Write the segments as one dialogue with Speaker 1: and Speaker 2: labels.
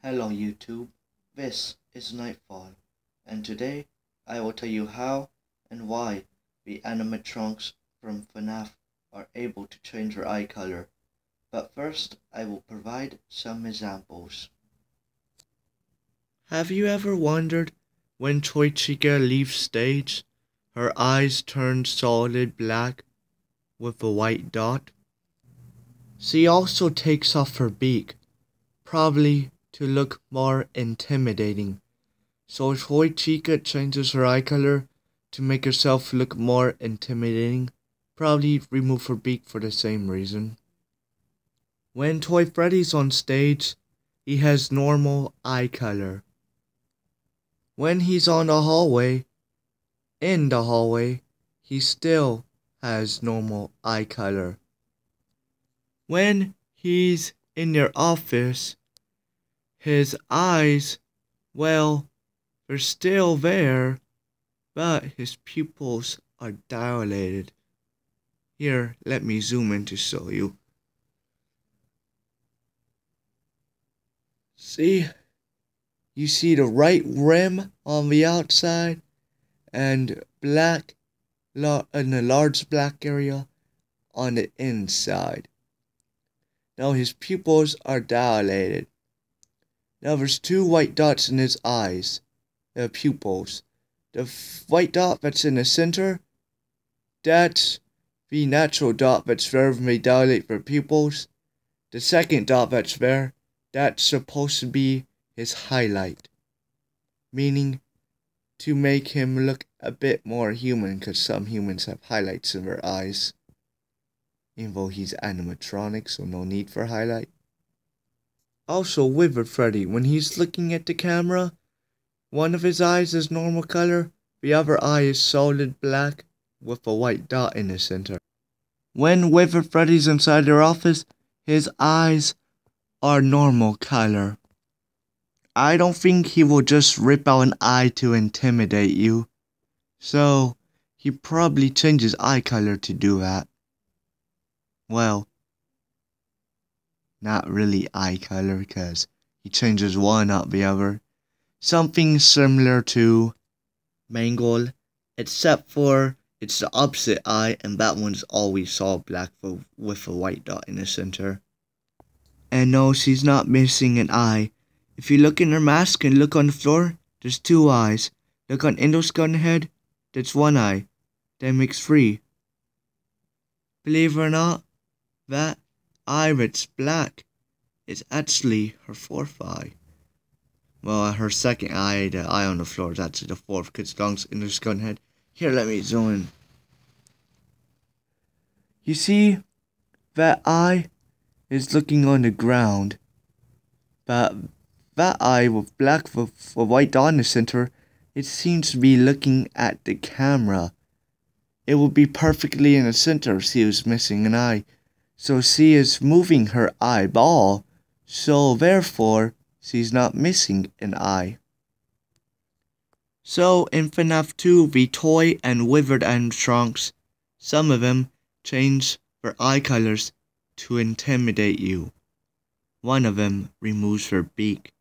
Speaker 1: Hello YouTube, this is Nightfall, and today I will tell you how and why the animatronics from FNAF are able to change their eye color. But first, I will provide some examples. Have you ever wondered when Toy Chica leaves stage, her eyes turn solid black with a white dot? She also takes off her beak, probably to look more intimidating. So Toy Chica changes her eye color to make herself look more intimidating. Probably remove her beak for the same reason. When Toy Freddy's on stage, he has normal eye color. When he's in the hallway, he still has normal eye color. When he's in your office, his eyes, well, they're still there, but his pupils are dilated. Here, let me zoom in to show you. See? You see the right rim on the outside and black and a large black area on the inside. Now his pupils are dilated. Now there's two white dots in his eyes, the pupils. The white dot that's in the center, that's the natural dot that's there when they dilate their pupils. The second dot that's there, that's supposed to be his highlight, meaning to make him look a bit more human, because some humans have highlights in their eyes. Even though he's animatronic, so no need for highlight. Also, Withered Freddy, when he's looking at the camera, one of his eyes is normal color, the other eye is solid black with a white dot in the center. When Withered Freddy's inside their office, his eyes are normal color. I don't think he will just rip out an eye to intimidate you, so he probably changes eye color to do that. Well, not really eye color, because he changes one out the other. Something similar to Mangle, except for it's the opposite eye, and that one's always all black with a white dot in the center. And no, she's not missing an eye. If you look in her mask and look on the floor, there's two eyes. Look on Indo's gun head, that's one eye. That makes three. Believe it or not, that eye that's black is actually her fourth eye. Well, her second eye, the eye on the floor, is actually the fourth, because it belongs in Indo's gun head. Here, let me zoom in. You see, that eye is looking on the ground, but that eye with black with a white dot in the center, it seems to be looking at the camera. It would be perfectly in the center if she was missing an eye. So she is moving her eyeball, so therefore she's not missing an eye. So in FNAF 2, the Toy and Withered animatronics, some of them change their eye colors to intimidate you. One of them removes her beak.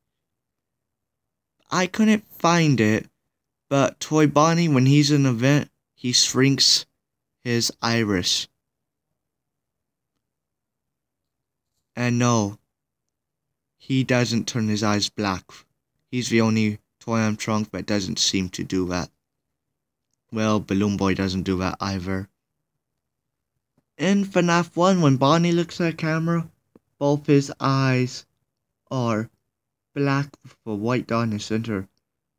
Speaker 1: I couldn't find it, but Toy Bonnie, when he's in an event, he shrinks his iris. And no, he doesn't turn his eyes black. He's the only toy animatronic that doesn't seem to do that. Well, Balloon Boy doesn't do that either. In FNAF 1, when Bonnie looks at a camera, both his eyes are black with a white dot in the center.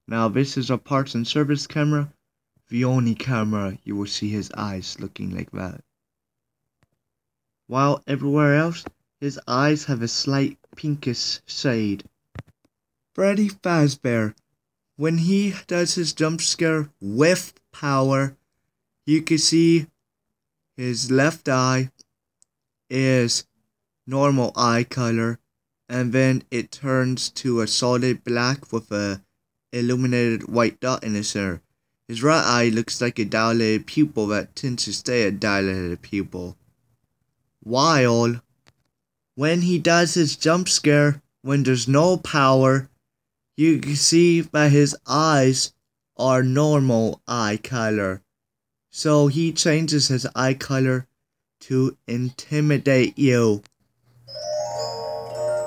Speaker 1: Now this is a parts and service camera, the only camera you will see his eyes looking like that. While everywhere else, his eyes have a slight pinkish shade. Freddy Fazbear, when he does his jump scare with power, you can see his left eye is normal eye color, and then it turns to a solid black with a illuminated white dot in the center. His right eye looks like a dilated pupil that tends to stay a dilated pupil. While when he does his jump scare when there's no power, you can see that his eyes are normal eye color. So he changes his eye color to intimidate you.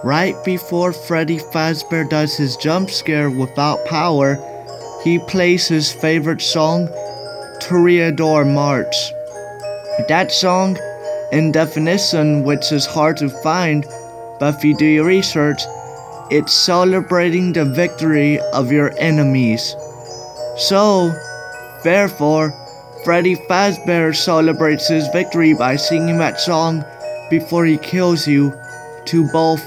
Speaker 1: Right before Freddy Fazbear does his jump scare without power, he plays his favorite song, Toreador March. That song, in definition, which is hard to find, but if you do your research, it's celebrating the victory of your enemies. So, therefore, Freddy Fazbear celebrates his victory by singing that song before he kills you, to both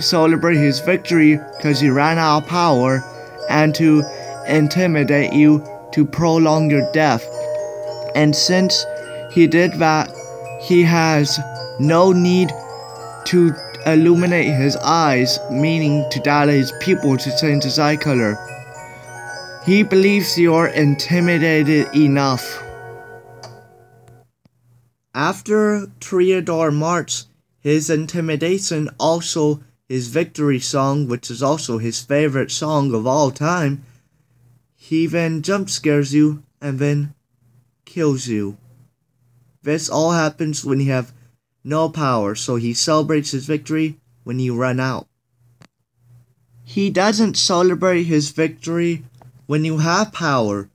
Speaker 1: celebrate his victory because he ran out of power, and to intimidate you to prolong your death. And since he did that, he has no need to illuminate his eyes, meaning to dilate his pupil to change his eye color. He believes you're intimidated enough. After Toreador March, his intimidation, also his victory song, which is also his favorite song of all time, he then jump scares you and then kills you. This all happens when you have no power, so he celebrates his victory when you run out. He doesn't celebrate his victory when you have power,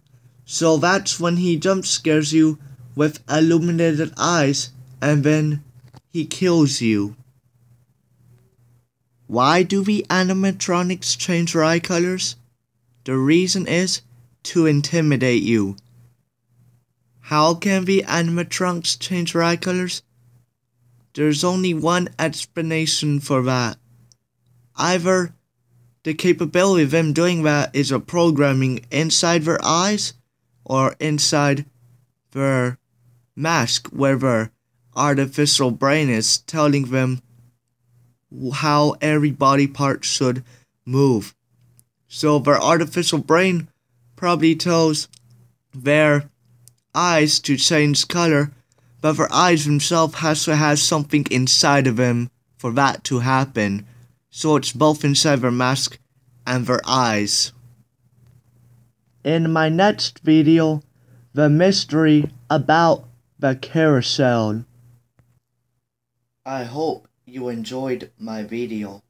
Speaker 1: so that's when he jump scares you with illuminated eyes and then he kills you. Why do the animatronics change their eye colors? The reason is to intimidate you. How can the animatronics change their eye colors? There's only one explanation for that. Either the capability of them doing that is a programming inside their eyes or inside their mask, where their artificial brain is telling them how every body part should move. So their artificial brain probably tells their eyes to change color, but their eyes themselves has to have something inside of them for that to happen. So it's both inside their mask and their eyes. In my next video, the mystery about the carousel. I hope you enjoyed my video.